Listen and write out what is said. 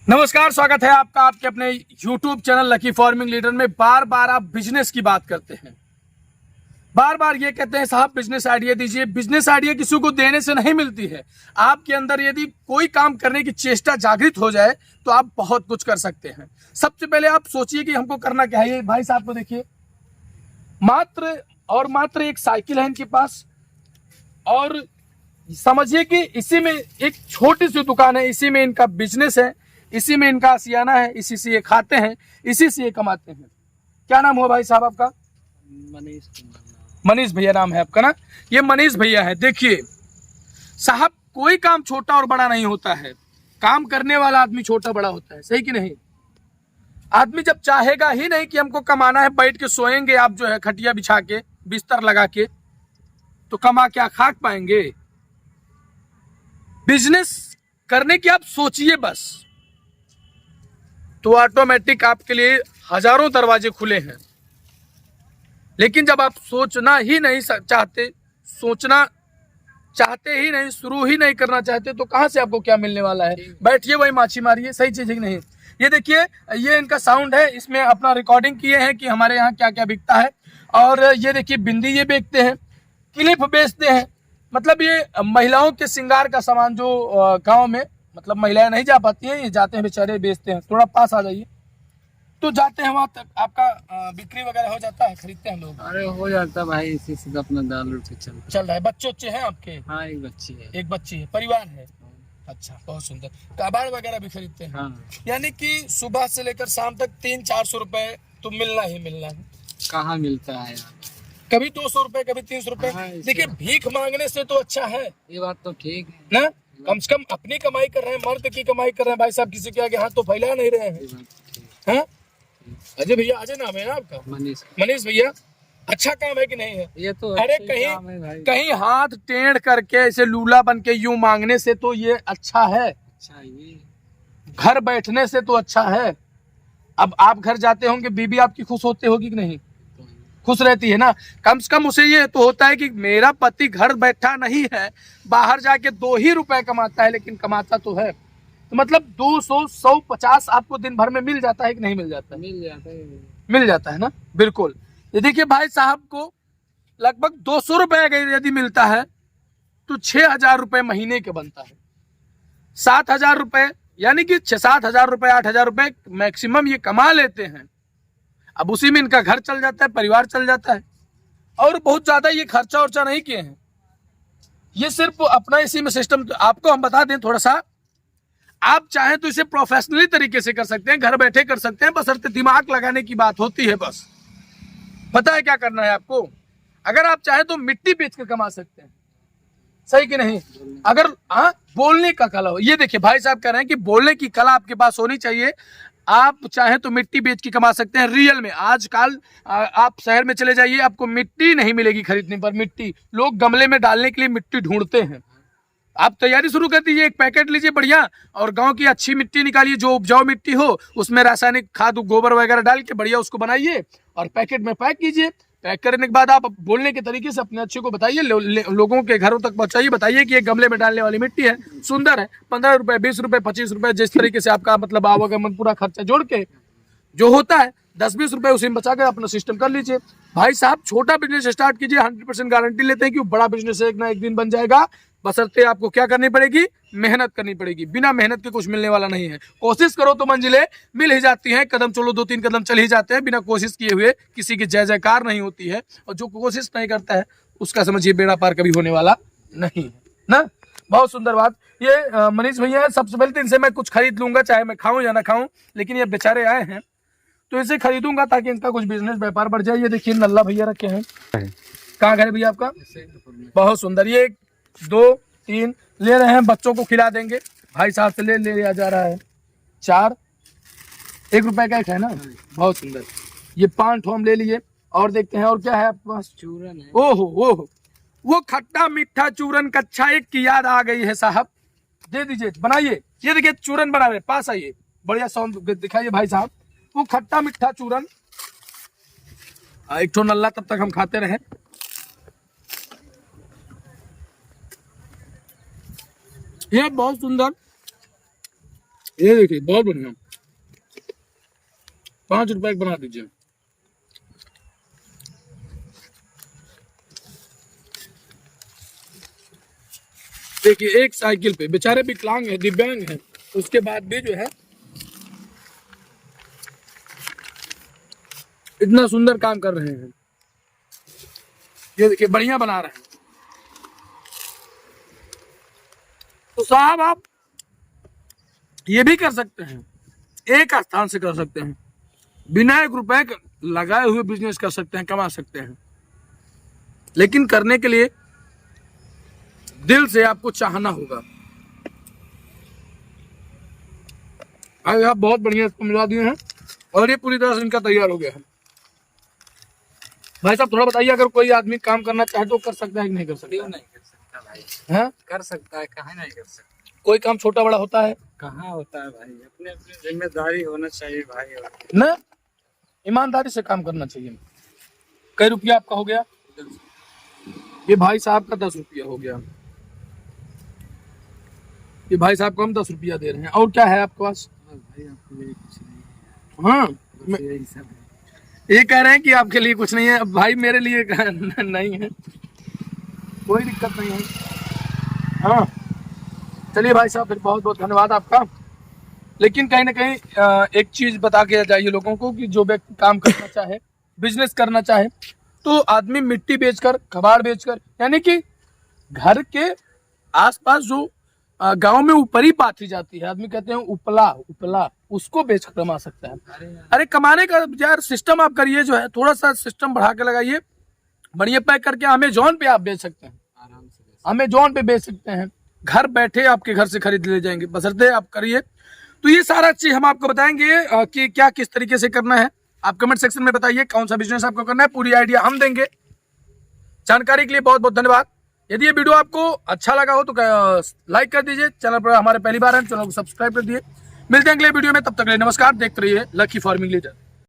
नमस्कार, स्वागत है आपका आपके अपने YouTube channel lucky farming leader में। बार बार आप बिजनेस की बात करते हैं, बार बार ये कहते हैं साहब बिजनेस आइडिया दीजिए। बिजनेस आइडिया किसी को देने से नहीं मिलती है। आपके अंदर यदि कोई काम करने की चेष्टा जागृत हो जाए तो आप बहुत कुछ कर सकते हैं। सबसे पहले आप सोचिए कि हमको करना क्या है। भाई साहब को देखिए, मात्र और मात्र एक साइकिल है इनके पास, और समझिए कि इसी में एक छोटी सी दुकान है, इसी में इनका बिजनेस है, इसी में इनका आशियाना है, इसी से ये खाते हैं, इसी से ये कमाते हैं। क्या नाम हुआ भाई साहब आपका? मनीष भैया नाम है आपका ना? ये मनीष भैया है। देखिए साहब, कोई काम छोटा और बड़ा नहीं होता है, काम करने वाला आदमी छोटा बड़ा होता है, सही कि नहीं? आदमी जब चाहेगा ही नहीं कि हमको कमाना है, बैठ के सोएंगे आप जो है खटिया बिछा के बिस्तर लगा के, तो कमा क्या खाक पाएंगे? बिजनेस करने की आप सोचिए बस, तो ऑटोमेटिक आपके लिए हजारों दरवाजे खुले हैं। लेकिन जब आप सोचना ही नहीं चाहते, सोचना चाहते ही नहीं, शुरू ही नहीं करना चाहते, तो कहां से आपको क्या मिलने वाला है? बैठिए वही माछी मारिए, सही चीज है कि नहीं? ये देखिए, ये इनका साउंड है, इसमें अपना रिकॉर्डिंग किए हैं कि हमारे यहाँ क्या क्या बिकता है। और ये देखिए बिंदी ये बेचते हैं, क्लिप बेचते हैं, मतलब ये महिलाओं के श्रृंगार का सामान जो गाँव में मतलब महिलाएं नहीं जा पाती हैं, ये जाते हैं बेचारे बेचते हैं। थोड़ा पास आ जाइए, तो जाते हैं वहां तक। आपका बिक्री वगैरह हो जाता है, खरीदते हैं लोग? अरे हो जाता भाई, इसी से तो अपना दाल रोटी चल रहा है। बच्चे उच्चे हैं आपके? हाँ, एक बच्ची है। एक बच्ची है, परिवार है। अच्छा, बहुत सुंदर। कबाड़ वगैरह भी खरीदते हैं? हाँ। यानी कि सुबह से लेकर शाम तक 300-400 रुपए तो मिलना ही मिलना है। कहाँ मिलता है यार? कभी 200 रुपए, कभी 300 रुपए। हाँ, देखिए भीख मांगने से तो अच्छा है ये बात तो ठीक है ना, कम से कम अपनी कमाई कर रहे हैं, मर्द की कमाई कर रहे हैं भाई साहब, किसी के आगे हाथ तो फैला नहीं रहे हैं। ये बात तो ठीक है। हाँ? अजय भैया, अजय नाम है ना आपका? मनीष भैया, अच्छा काम है कि नहीं है? ये तो अरे कहीं हाथ टेढ़ करके ऐसे लूला बन के यूं मांगने से तो ये अच्छा है, अच्छा ये घर बैठने से तो अच्छा है। अब आप घर जाते होंगे, बीबी आपकी खुश होती होगी कि नहीं? खुश रहती है ना। कम से कम उसे ये तो होता है कि मेरा पति घर बैठा नहीं है, बाहर जाके 2 ही रुपए कमाता है, लेकिन कमाता तो है। तो मतलब 200, 150 आपको दिन भर में मिल जाता है कि नहीं मिल जाता है? मिल जाता है, मिल जाता है ना, बिल्कुल। ये देखिए भाई साहब को लगभग 200 रुपए यदि मिलता है तो 6,000 रुपए महीने के बनता है। 7,000 रुपए, यानी कि 6-7 हजार रुपए, 8,000 रुपए मैक्सिमम ये कमा लेते हैं। अब उसी में इनका घर चल जाता है, परिवार चल जाता है, और बहुत ज्यादा ये खर्चा वर्चा नहीं किए हैं। ये सिर्फ अपना इसी में सिस्टम। आपको हम बता दें थोड़ा सा, आप चाहें तो इसे प्रोफेशनली तरीके से कर सकते हैं, घर बैठे कर सकते हैं, बशर्ते दिमाग लगाने की बात होती है। बस पता है क्या करना है आपको? अगर आप चाहें तो मिट्टी बेच कर कमा सकते हैं, सही कि नहीं? अगर बोलने का कला हो। ये देखिए भाई साहब कह रहे हैं कि बोलने की कला आपके पास होनी चाहिए। आप चाहें तो मिट्टी बेच के कमा सकते हैं रियल में। आजकल आप शहर में चले जाइए, आपको मिट्टी नहीं मिलेगी खरीदने पर। मिट्टी लोग गमले में डालने के लिए मिट्टी ढूंढते हैं। आप तैयारी शुरू कर दीजिए, एक पैकेट लीजिए बढ़िया, और गांव की अच्छी मिट्टी निकालिए, जो उपजाऊ मिट्टी हो, उसमें रासायनिक खाद गोबर वगैरह डाल के बढ़िया उसको बनाइए और पैकेट में पैक कीजिए। पैक करने के बाद आप बोलने के तरीके से अपने अच्छे को बताइए, लोगों के घरों तक पहुंचाइए, बताइए कि ये गमले में डालने वाली मिट्टी है, सुंदर है। 15 रुपए, 20 रुपए, 25 रुपए, जिस तरीके से आपका मतलब आवागमन पूरा खर्चा जोड़ के जो होता है 10-20 रुपए उसी में बचा कर अपना सिस्टम कर लीजिए। भाई साहब छोटा बिजनेस स्टार्ट कीजिए, 100% गारंटी लेते हैं कि बड़ा बिजनेस एक ना एक दिन बन जाएगा। बशर्ते आपको क्या करनी पड़ेगी? मेहनत करनी पड़ेगी। बिना मेहनत के कुछ मिलने वाला नहीं है। कोशिश करो तो मंजिलें मिल ही जाती हैं, कदम चलो 2-3 कदम चल ही जाते हैं। बिना कोशिश किए हुए किसी की जय जयकार नहीं होती है, और जो कोशिश नहीं करता है उसका समझिए बेड़ा पार कभी होने वाला नहीं है ना। बहुत सुंदर बात। ये मनीष भैया, सबसे पहले तो इनसे मैं कुछ खरीद लूंगा, चाहे मैं खाऊं या ना खाऊं, लेकिन ये बेचारे आए हैं तो इसे खरीदूंगा ताकि इनका कुछ बिजनेस व्यापार बढ़ जाए। ये देखिए नल्ला भैया रखे हैं। कहाँ घर है भैया आपका? बहुत सुंदर। ये 2-3 ले रहे हैं, बच्चों को खिला देंगे। भाई साहब से ले लिया जा रहा है 4, 1 रुपए का एक है ना। बहुत सुंदर। ये 5 ठो हम ले लिए, और देखते हैं और क्या है आपके पास? चूरन है। ओहो, वो खट्टा मीठा चूरन कच्चा एक की याद आ गई है साहब, दे दीजिए, बनाइए। ये देखिए चूरन बना रहे, पास आइए, बढ़िया साउंड दिखाइए भाई साहब। वो खट्टा मीठा चूरन, एक ठो नल्ला, तब तक हम खाते रहे। ये बहुत सुंदर ये देखिए बहुत बढ़िया, 5 रुपए का बना दीजिए। देखिए एक साइकिल पे बेचारे विकलांग है, दिव्यांग है, उसके बाद भी जो है इतना सुंदर काम कर रहे हैं। ये देखिए बढ़िया बना रहे हैं। तो साहब आप ये भी कर सकते हैं, एक स्थान से कर सकते हैं, बिना 1 रुपए लगाए हुए बिजनेस कर सकते हैं, कमा सकते हैं। लेकिन करने के लिए दिल से आपको चाहना होगा। भाई आप बहुत बढ़िया इसको मिला दिए हैं और ये पूरी तरह से इनका तैयार हो गया है। भाई साहब थोड़ा बताइए, अगर कोई आदमी काम करना चाहे तो कर सकता है कि नहीं कर सकता? क्यों नहीं कर सकता भाई? है कर सकता है, कहाँ नहीं कर सकता। कोई काम छोटा बड़ा होता है कहाँ होता है भाई, अपने अपनी जिम्मेदारी होना चाहिए भाई। ना, ईमानदारी से काम करना चाहिए। कई रुपया आपका हो गया? ये भाई साहब का 10 रुपया हो गया। ये भाई साहब को हम 10 रुपया दे रहे हैं। और क्या है आपके पास? भाई आपके लिए कुछ नहीं है। हाँ बस यही सब है। ये कह रहे हैं कि आपके लिए कुछ नहीं है, भाई मेरे लिए नहीं है, कोई दिक्कत नहीं है। हाँ चलिए भाई साहब, फिर बहुत बहुत धन्यवाद आपका। लेकिन कहीं ना कहीं एक चीज बता के जाइए लोगों को कि जो व्यक्ति काम करना चाहे, बिजनेस करना चाहे, तो आदमी मिट्टी बेचकर, कबाड़ बेचकर, यानी कि घर के आसपास जो गांव में ऊपरी पाथी जाती है, आदमी कहते हैं उपला, उपला, उसको बेच कर कमा सकता है। अरे कमाने का यार सिस्टम आप करिए, जो है थोड़ा सा सिस्टम बढ़ा के लगाइए, बढ़िया पैक करके अमेजोन पे आप बेच सकते हैं, आराम से बेच। अमेजोन पे बेच सकते हैं, घर बैठे आपके घर से खरीद ले जाएंगे, बशर्ते आप करिए। तो ये सारा चीज हम आपको बताएंगे कि क्या किस तरीके से करना है। आप कमेंट सेक्शन में बताइए कौन सा बिजनेस आपको करना है, पूरी आइडिया हम देंगे। जानकारी के लिए बहुत बहुत धन्यवाद। यदि ये वीडियो आपको अच्छा लगा हो तो लाइक कर दीजिए, चैनल पर हमारे पहली बार है, चैनल को सब्सक्राइब कर दिए। मिलते हैं अगले वीडियो में, तब तक के लिए नमस्कार। देखते रहिए लकी फार्मिंग लीडर।